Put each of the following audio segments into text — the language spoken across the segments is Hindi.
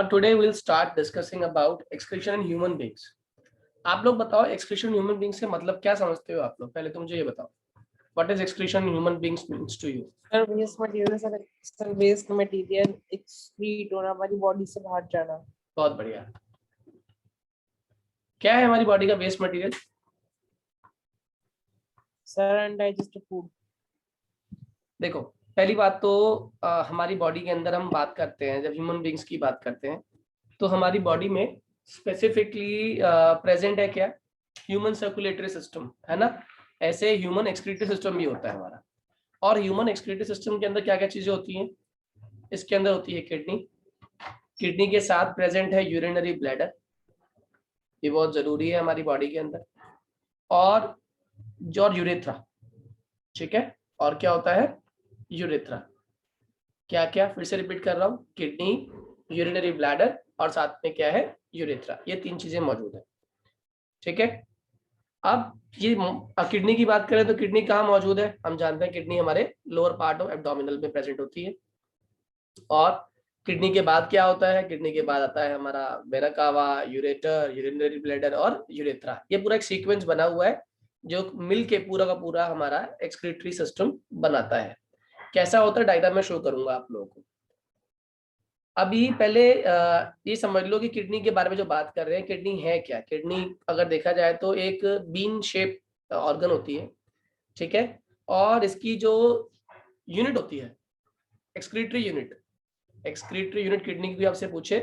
Today we'll start discussing about excretion in human beings. आप लोग बताओ excretion in human beings से मतलब क्या समझते हो आप लोग? पहले तो मुझे ये बताओ. What is excretion in human beings means to you? Sir waste material sir waste material excrete होना हमारी बॉडी से बाहर जाना। बहुत बढ़िया. क्या है हमारी बॉडी का waste material? Sir undigested food. देखो, पहली बात तो हमारी बॉडी के अंदर हम बात करते हैं, जब ह्यूमन बींग्स की बात करते हैं तो हमारी बॉडी में स्पेसिफिकली प्रेजेंट है क्या? ह्यूमन सर्कुलेटरी सिस्टम, है ना. ऐसे ह्यूमन एक्सक्रीटरी सिस्टम भी होता है हमारा. और ह्यूमन एक्सक्रीटरी सिस्टम के अंदर क्या क्या चीजें होती हैं? इसके अंदर होती है किडनी. किडनी के साथ प्रेजेंट है यूरिनरी ब्लैडर, ये बहुत जरूरी है हमारी बॉडी के अंदर. और जो यूरेथ्रा, ठीक है. और क्या होता है? यूरेथ्रा. क्या क्या, फिर से रिपीट कर रहा हूँ, किडनी, यूरिनरी ब्लैडर और साथ में क्या है? यूरेथ्रा. ये तीन चीजें मौजूद है, ठीक है. अब ये किडनी की बात करें तो किडनी कहाँ मौजूद है? हम जानते हैं किडनी हमारे लोअर पार्ट ऑफ एब्डोमिनल में प्रेजेंट होती है. और किडनी के बाद क्या होता है? किडनी के बाद आता है हमारा vena cava, ureter, urinary bladder और यूरेथ्रा. ये पूरा एक सीक्वेंस बना हुआ है जो मिल के पूरा का पूरा हमारा एक्सक्रीटरी सिस्टम बनाता है. कैसा होता है डायग्राम में शो करूंगा आप लोगों को. अभी पहले ये समझ लो कि किडनी के बारे में जो बात कर रहे हैं, किडनी है क्या? किडनी अगर देखा जाए तो एक बीन शेप ऑर्गन होती है, ठीक है. और इसकी जो यूनिट होती है excretory unit, excretory unit kidney की भी आपसे पूछे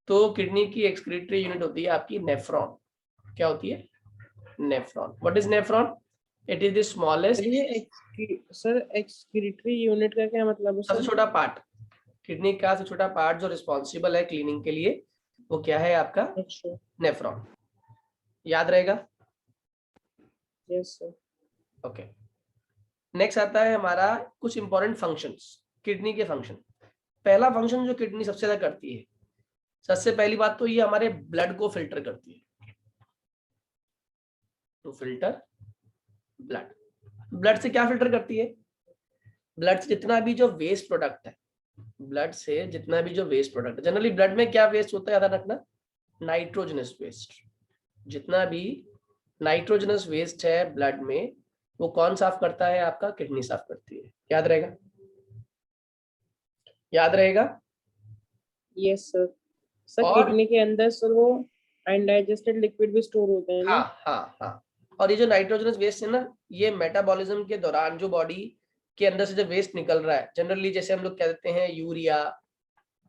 तो किडनी की एक्सक्रीटरी यूनिट होती है आपकी नेफ्रॉन. क्या होती है? Nephron. What is nephron? It is the smallest. Sir excretory unit का क्या मतलब है? सबसे छोटा पार्ट, किडनी का सबसे छोटा पार्ट जो रिस्पॉन्सिबल है क्लीनिंग के लिए, वो क्या है आपका? अच्छा, नेफ्रॉन. याद रहेगा? Yes sir. ओके. नेक्स्ट आता है हमारा कुछ इंपॉर्टेंट फंक्शंस, किडनी के फंक्शन. पहला फंक्शन जो किडनी सबसे ज्यादा करती है, सबसे पहली बात तो ये हमारे ब्लड को फिल्टर करती है. To filter blood. ब्लड से क्या फिल्टर करती है? ब्लड से जितना भी जो वेस्ट प्रोडक्ट है, ब्लड से जितना भी जो वेस्ट प्रोडक्ट है, जनरली ब्लड में क्या वेस्ट होता है याद रखना? Nitrogenous waste. जितना भी नाइट्रोजनस वेस्ट है ब्लड में, वो कौन साफ करता है? आपका किडनी साफ करती है. याद रहेगा? याद रहेगा? Yes sir. सर और किडनी के अंदर सर वो अनडाइजेस्टेड लिक्विड भी स्टोर होते हैं ना? हाँ हाँ हाँ. और ये जो नाइट्रोजनस वेस्ट है ना, ये मेटाबॉलिज्म के दौरान जो बॉडी के अंदर से जो वेस्ट निकल रहा है, जनरली जैसे हम लोग कहते हैं यूरिया,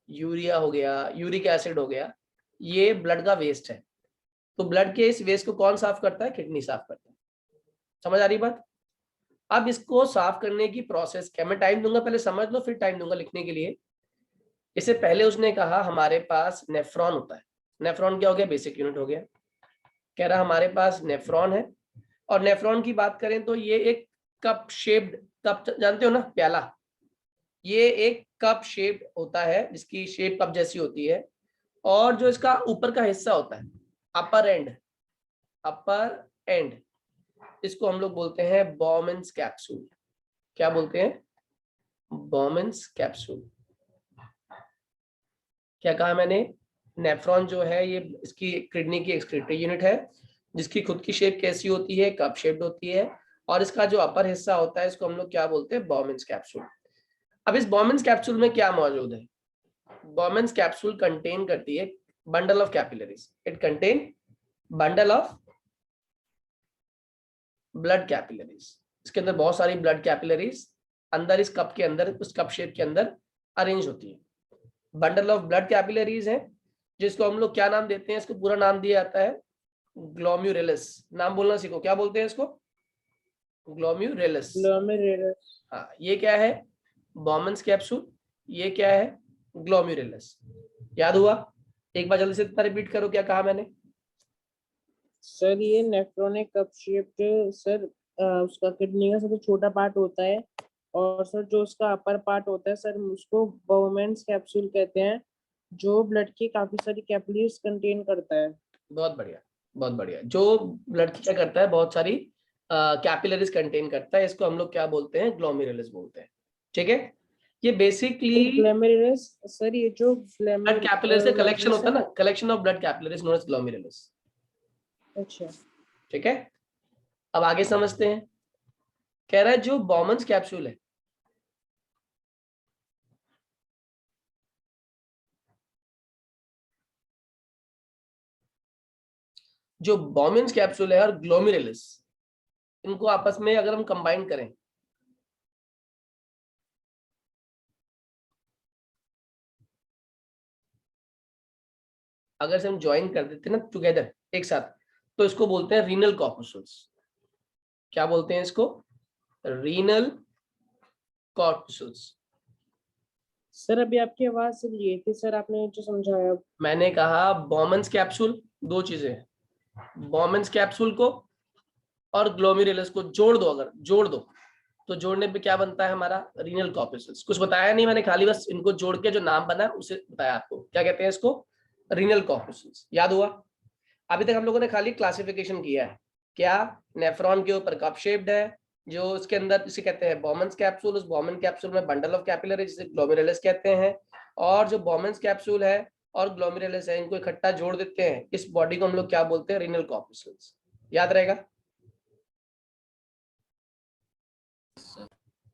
यूरिया हो गया, यूरिक एसिड हो गया, ये ब्लड का वेस्ट है. तो ब्लड के इस वेस्ट को कौन साफ करता है? किडनी साफ करता है. समझ आ रही बात? अब इसको साफ करने की प्रोसेस क्या, मैं टाइम दूंगा, पहले समझ लो फिर टाइम दूंगा लिखने के लिए. इससे पहले उसने कहा हमारे पास नेफ्रॉन होता है. नेफ्रॉन क्या हो गया? बेसिक यूनिट हो गया. कह रहा हमारे पास नेफ्रॉन है. और नेफ्रॉन की बात करें तो ये एक कप शेप्ड, कप जानते हो ना, प्याला, ये एक कप शेप्ड होता है जिसकी शेप कप जैसी होती है. और जो इसका ऊपर का हिस्सा होता है, अपर एंड, अपर एंड, इसको हम लोग बोलते हैं बॉमेंस कैप्सूल. क्या बोलते हैं? Bowman's capsule. क्या कहा मैंने? नेफ्रॉन जो है ये इसकी किडनी की एक्सक्रीटरी यूनिट है जिसकी खुद की शेप कैसी होती है? कप शेप्ड होती है. और इसका जो अपर हिस्सा होता है इसको हम लोग क्या बोलते हैं? Bowman's capsule. अब इस बॉमेंस कैप्सूल में क्या मौजूद है? बॉमेंस कैप्सूल कंटेन करती है bundle of capillaries. It contain bundle of blood capillaries. इसके अंदर बहुत सारी ब्लड कैपिलरीज अंदर इस कप के अंदर, उस कप शेप के अंदर अरेंज होती है. बंडल ऑफ ब्लड कैपिलरीज है जिसको हम लोग क्या नाम देते हैं? इसको पूरा नाम दिया जाता है ग्लोम्युरुलस. नाम बोलना सीखो, क्या बोलते हैं इसको? ग्लोम्युरुलस. हाँ, ये क्या है? Bowman's capsule. ये क्या है? ग्लोम्युरुलस. याद हुआ? एक बार जल्दी से इतना रिपीट करो, क्या कहा मैंने? सर ये नेफ्रॉनिक कप शेप्ड सर उसका किडनी का सबसे छोटा पार्ट होता है. और सर जो उसका अपर पार्ट होता है सर उसको बाउमेंस कैप्सूल कहते हैं, जो ब्लड की काफी सारी कैपिलरीज कंटेन करता है. बहुत बढ़िया, बहुत बढ़िया. जो ब्लड की क्या करता है? बहुत सारी कैपिलरीज कंटेन करता है. इसको हम लोग क्या बोलते हैं? ग्लोमेरुलस बोलते हैं. ठीक है. ये बेसिकली ग्लोमेरुलस सर, ये जो ब्लड कैपिलरीज का कलेक्शन ग्लोमेरुलस होता है। है ना, collection of blood capillaries known as glomerulus. अच्छा ठीक है, अब आगे समझते हैं। कह रहा है जो बॉमन्स कैप्सूल है, जो बॉमन्स कैप्सूल है और ग्लोमेरुलस, इनको आपस में अगर हम कंबाइन करें, अगर से हम ज्वाइन कर देते ना टुगेदर एक साथ, तो इसको बोलते हैं रीनल कॉर्पसूल्स। क्या बोलते हैं इसको? रीनल कॉर्पसूल्स। सर, अभी आपकी आवाज से लिए थी सर, आपने जो समझाया। मैंने कहा बॉमन्स कैप्सूल, दो चीजें, बॉमन्स कैप्सूल को और ग्लोमेरुलस को जोड़ दो, अगर जोड़ दो तो जोड़ने पे क्या बनता है हमारा? रीनल कॉर्पसूल्स। कुछ बताया नहीं मैंने, खाली बस इनको जोड़ के जो नाम बना उसे बताया आपको। क्या कहते हैं इसको? रीनल कॉर्पसूल्स। याद हुआ? अभी तक हम लोगों ने खाली क्लासिफिकेशन किया है। क्या? नेफ्रॉन के ऊपर कप शेप्ड है, जो इसके अंदर इसे कहते हैं बॉमन्स कैप्सूल। उस बॉमन कैप्सूल में बंडल ऑफ कैपिलरी जिसे ग्लोमेरुलस कहते हैं। और जो बॉमन्स कैप्सूल है और ग्लोमेरुलस है, इनको इकट्ठा जोड़ देते हैं, इस बॉडी को हम लोग क्या बोलते हैं? रीनल कॉर्पसूल्स। याद रहेगा?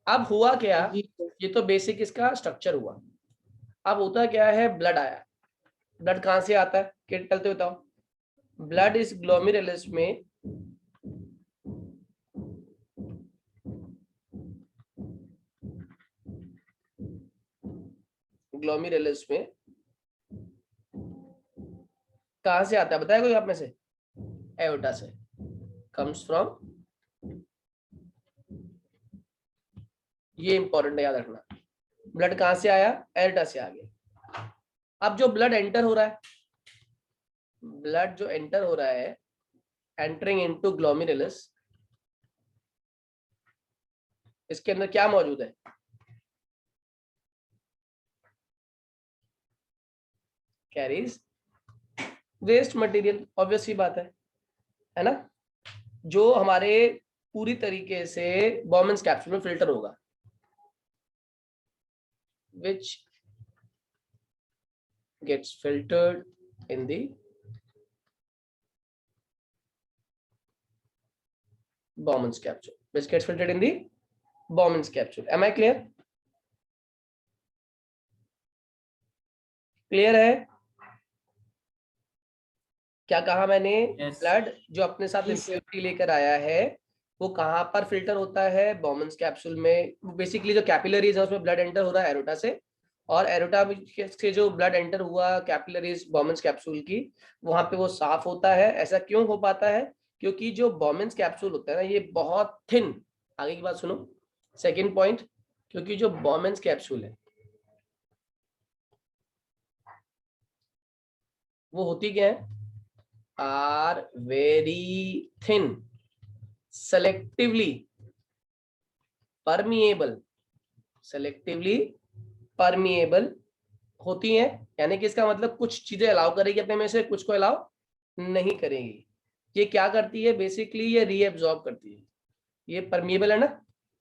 अब हुआ क्या? जी सर। ये तो बेसिक इसका स्ट्रक्चर हुआ। अब होता क्या है? ब्लड आया। ब्लड कहां से आता है? किट चलते बताओ। ब्लड इस ग्लोमेरुलस में ग्लोमेरुलस में कहां से आता है बताया कोई आप में से? एओर्टा से। कम्स फ्रॉम, ये इंपॉर्टेंट है याद रखना। ब्लड कहां से आया? एओर्टा से आ गया। अब जो ब्लड एंटर हो रहा है, ब्लड जो एंटर हो रहा है, एंटरिंग इनटू ग्लोमेरुलस, इसके अंदर क्या मौजूद है? Carries waste material. ऑब्वियस सी बात है ना, जो हमारे पूरी तरीके से बॉमन्स कैप्सूल में फिल्टर होगा, which gets filtered in the Bowman's capsule, which gets filtered in the Bowman's capsule. Am I clear? Clear है? क्या कहा मैंने? ब्लड जो अपने साथ इम्प्योरिटी लेकर आया है, वो कहाँ पर फिल्टर होता है? बॉमन्स कैप्सूल में। बेसिकली जो कैपिलरीज है उसमें ब्लड एंटर हो रहा है एरोटा से, और एरोटा से जो ब्लड एंटर हुआ कैपिलरीज बॉमन्स कैप्सूल की, वहां पे वो साफ होता है। ऐसा क्यों हो पाता है? क्योंकि जो बॉमन्स कैप्सूल होता है ना, ये बहुत थिन। आगे की बात सुनो, सेकेंड पॉइंट। क्योंकि जो बॉमन्स कैप्सूल है वो होती क्या है? Are very thin, selectively permeable, selectively permeable होती हैं। यानी कि इसका मतलब कुछ चीजें अलाउ करेगी अपने में से, कुछ को अलाउ नहीं करेगी। ये क्या करती है? बेसिकली ये रीएब्जॉर्ब करती है। ये परमिएबल है ना,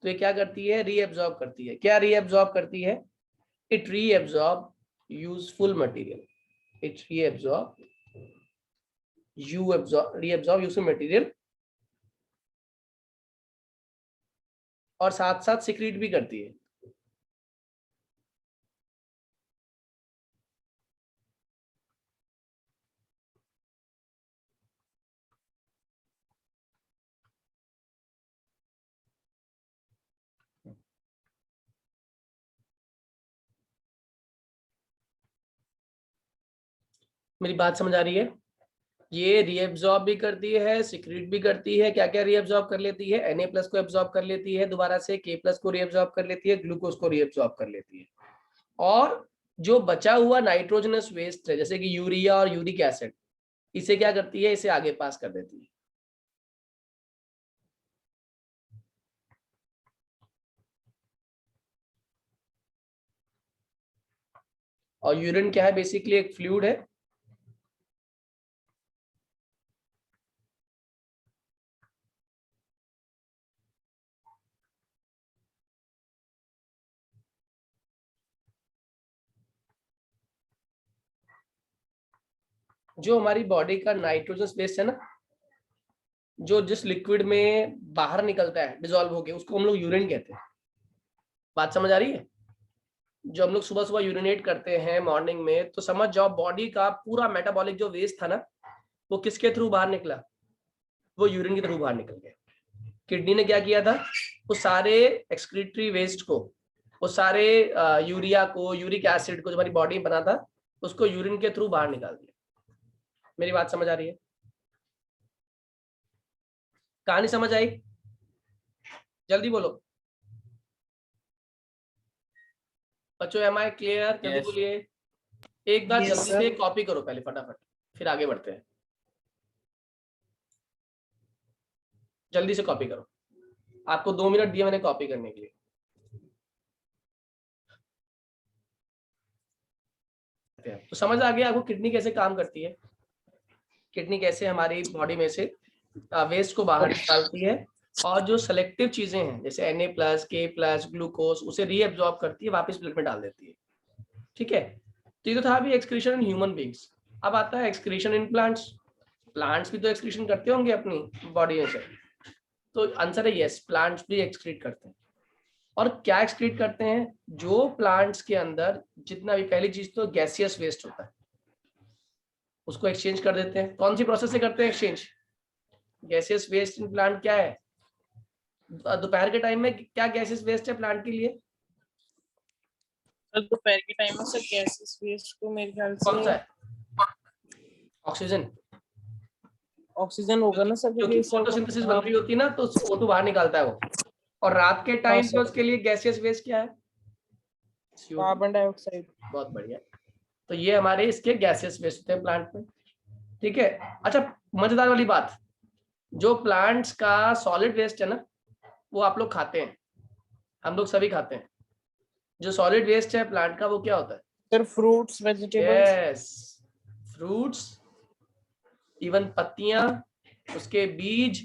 तो ये क्या करती है? रीएब्जॉर्ब करती है। क्या रीएब्जॉर्ब करती है? It reabsorb useful material. It reabsorb reabsorb useful material, और साथ साथ सिक्रीट भी करती है। मेरी बात समझ आ रही है? ये रीएब्जॉर्ब भी करती है, सिक्रीट भी करती है। क्या क्या रीएब्जॉर्ब कर लेती है? Na प्लस को एब्जॉर्ब कर लेती है दोबारा से, K प्लस को रीएब्जॉर्ब कर लेती है, ग्लूकोज को रीएब्जॉर्ब कर लेती है। और जो बचा हुआ नाइट्रोजनस वेस्ट है, जैसे कि यूरिया और यूरिक एसिड, इसे क्या करती है? इसे आगे पास कर देती है। और यूरिन क्या है? बेसिकली एक फ्लूइड है। जो हमारी बॉडी का नाइट्रोजन वेस्ट है ना, जो जिस लिक्विड में बाहर निकलता है डिजोल्व होके, उसको हम लोग यूरिन कहते हैं। बात समझ आ रही है? जो हम लोग सुबह सुबह यूरिनेट करते हैं मॉर्निंग में, तो समझ जाओ बॉडी का पूरा मेटाबॉलिक जो वेस्ट था ना, वो किसके थ्रू बाहर निकला? वो यूरिन के थ्रू बाहर निकल गया। किडनी ने क्या किया था? वो सारे एक्सक्रीटरी वेस्ट को, वो सारे यूरिया को, यूरिक एसिड को जो हमारी बॉडी में बना था, उसको यूरिन के थ्रू बाहर निकाल दिया। मेरी बात समझ आ रही है? कहानी समझ आई? जल्दी बोलो बच्चों, एम आई क्लियर? जल्दी Yes. बोलिए। एक बार Yes, जल्दी sir. से कॉपी करो पहले फटाफट, फिर आगे बढ़ते हैं। जल्दी से कॉपी करो, आपको 2 मिनट दिए मैंने कॉपी करने के लिए। तो समझ आ गया आपको किडनी कैसे काम करती है, किडनी कैसे हमारी बॉडी में से वेस्ट को बाहर निकालती है, और जो सेलेक्टिव चीजें हैं जैसे Na+, K+, ग्लूकोज, उसे रीएब्जॉर्ब करती है, वापस ब्लड में डाल देती है। ठीक है, तो ये तो था अभी एक्सक्रीशन इन ह्यूमन बींग्स। अब आता है एक्सक्रीशन इन प्लांट्स। प्लांट्स भी तो एक्सक्रीशन करते होंगे अपनी बॉडी में से, तो आंसर है यस, प्लांट्स भी एक्सक्रीट करते हैं। और क्या एक्सक्रीट करते हैं? जो प्लांट्स के अंदर जितना भी, पहली चीज तो गैसियस वेस्ट होता है, उसको एक्सचेंज कर देते हैं। कौन सी प्रोसेस से करते हैं exchange? Gaseous waste in plant क्या है? दोपहर के टाइम में क्या गैसेस वेस्ट है प्लांट के लिए? सर दोपहर के टाइम में सर गैसेस वेस्ट को मेरे ख्याल कौन सा से है? ऑक्सीजन। ऑक्सीजन होगा ना सर, क्योंकि क्योंकि सर फोटोसिंथेसिस बन रही होती है ना, तो O2 बाहर निकालता है वो। और रात के टाइम पे उसके लिए गैसियस वेस्ट क्या है? CO2। Carbon dioxide. बहुत बढ़िया। तो ये हमारे इसके गैसियस वेस्ट होते हैं प्लांट में। ठीक है, अच्छा मजेदार वाली बात, जो प्लांट्स का सॉलिड वेस्ट है ना, वो आप लोग खाते हैं, हम लोग सभी खाते हैं। जो सॉलिड वेस्ट है प्लांट का, वो क्या होता है? Sir fruits, vegetables. Yes, fruits, even पत्तियां, उसके बीज,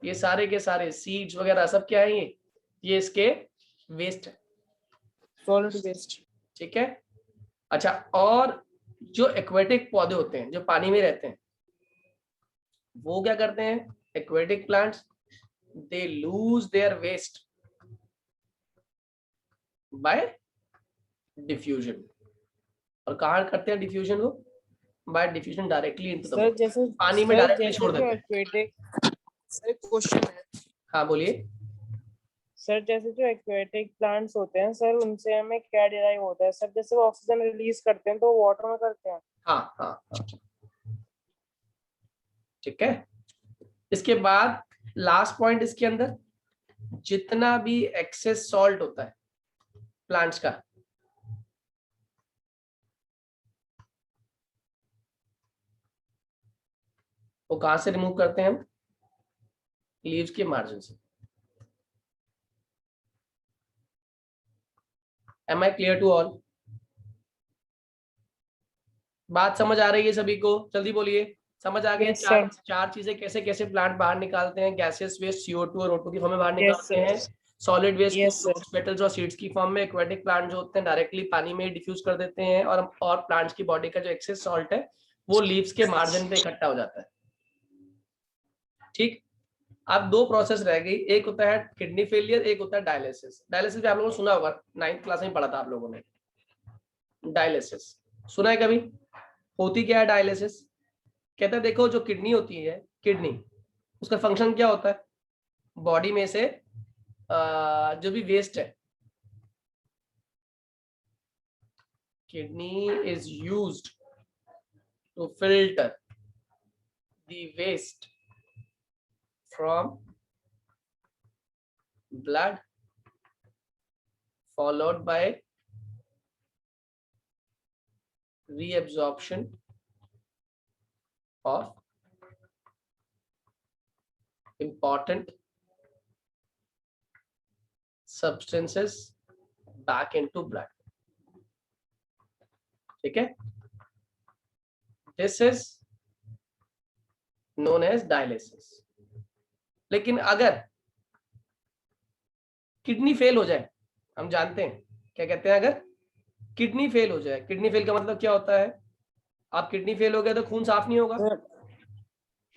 ये सारे के सारे सीड्स वगैरह सब क्या है? ये इसके वेस्ट है। Solid waste. ठीक है, अच्छा, और जो एक्वेटिक पौधे होते हैं जो पानी में रहते हैं, वो क्या करते हैं? Aquatic plants, they lose their waste by diffusion. और कहाँ करते हैं डिफ्यूजन? वो by diffusion directly into the sir water, जैसे पानी में सर डायरेक्टली जैसे छोड़ जो देते हैं। एक्वेटिक, सर क्वेश्चन है हाँ बोलिए। सर, जैसे जो एक्वेटिक प्लांट्स होते हैं सर, उनसे हमें क्या डिराइव होता है सर? जैसे वो ऑक्सीजन रिलीज करते हैं तो वाटर में करते हैं। हाँ हाँ हाँ, ठीक है। इसके बाद लास्ट पॉइंट इसके अंदर, जितना भी एक्सेस सॉल्ट होता है प्लांट्स का, वो कहां से रिमूव करते हैं हम? लीव्स के मार्जिन से। Am I clear to all? बात समझ आ रही है सभी को? जल्दी बोलिए। समझ आ गई? Yes, चार sir. चार चीजें कैसे कैसे प्लांट बाहर निकालते हैं? गैसेस वेस्ट CO2 और O2 की फॉर्म में बाहर Yes, निकालते sir. हैं। सॉलिड वेस्ट Yes, को sir. पेटल्स और सीड्स की फॉर्म में एक्वेटिक प्लांट जो होते हैं डायरेक्टली पानी में डिफ्यूज कर देते हैं, और प्लांट्स की बॉडी का जो एक्सेस सॉल्ट है वो लीव्स के मार्जिन पे इकट्ठा हो जाता है। ठीक, अब 2 प्रोसेस रह गई, एक होता है किडनी फेलियर, एक होता है डायलिसिस। डायलिसिस भी आप लोगों ने सुना होगा, 9th क्लास में पढ़ा था आप लोगों ने। डायलिसिस सुना है कभी? होती क्या है डायलिसिस? कहता है देखो, जो किडनी होती है, किडनी, उसका फंक्शन क्या होता है? बॉडी में से जो भी वेस्ट है, kidney is used to filter the waste from blood followed by reabsorption of important substances back into blood. ठीक है, this is known as dialysis। लेकिन अगर किडनी फेल हो जाए, हम जानते हैं क्या कहते हैं, अगर किडनी फेल हो जाए, किडनी फेल का मतलब क्या होता है? आप किडनी फेल हो गए तो खून साफ नहीं होगा, सर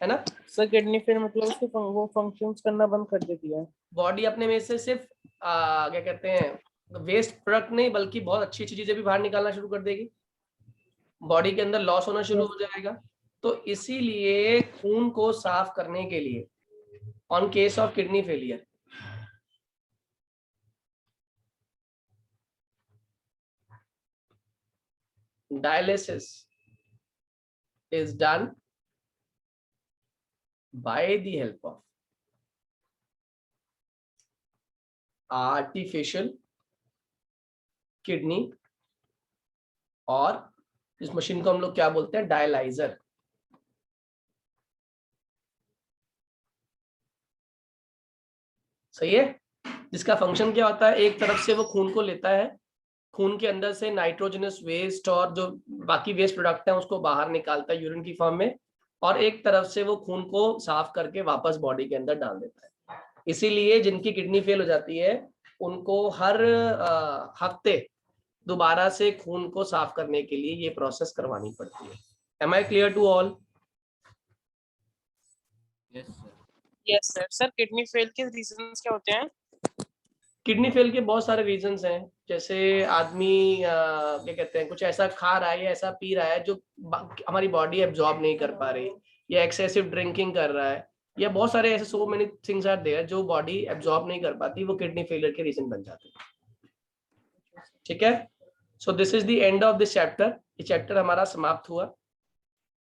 है ना। सर किडनी फिर मतलब उसके वो फंक्शंस करना बंद कर देती है। बॉडी अपने में से सिर्फ क्या कहते हैं वेस्ट प्रोडक्ट नहीं बल्कि बहुत अच्छी अच्छी चीजें भी बाहर निकालना शुरू कर देगी, बॉडी के अंदर लॉस होना शुरू हो जाएगा। तो इसीलिए खून को साफ करने के लिए on case of kidney failure dialysis is done by the help of artificial kidney, और इस मशीन को हम लोग क्या बोलते हैं, डायलाइजर। सही है। जिसका फंक्शन क्या होता है, एक तरफ से वो खून को लेता है, खून के अंदर से नाइट्रोजनस वेस्ट और जो बाकी वेस्ट प्रोडक्ट है उसको बाहर निकालता है यूरिन की फॉर्म में, और एक तरफ से वो खून को साफ करके वापस बॉडी के अंदर डाल देता है। इसीलिए जिनकी किडनी फेल हो जाती है उनको हर हफ्ते दोबारा से खून को साफ करने के लिए ये प्रोसेस करवानी पड़ती है। Am I clear to all? Yes sir. Sir kidney fail के रीजंस क्या होते हैं? किडनी फेल के बहुत सारे रीजंस हैं, जैसे आदमी क्या कहते हैं कुछ ऐसा खा रहा है या ऐसा पी रहा है जो हमारी बॉडी एब्जॉर्ब नहीं कर पा रही, या एक्सेसिव ड्रिंकिंग कर रहा है, या बहुत सारे ऐसे so many things are there जो बॉडी एब्जॉर्ब नहीं कर पाती, वो किडनी फेलियर के रीजन बन जाते हैं। ठीक है, so this is the end of this chapter. ये चैप्टर हमारा समाप्त हुआ।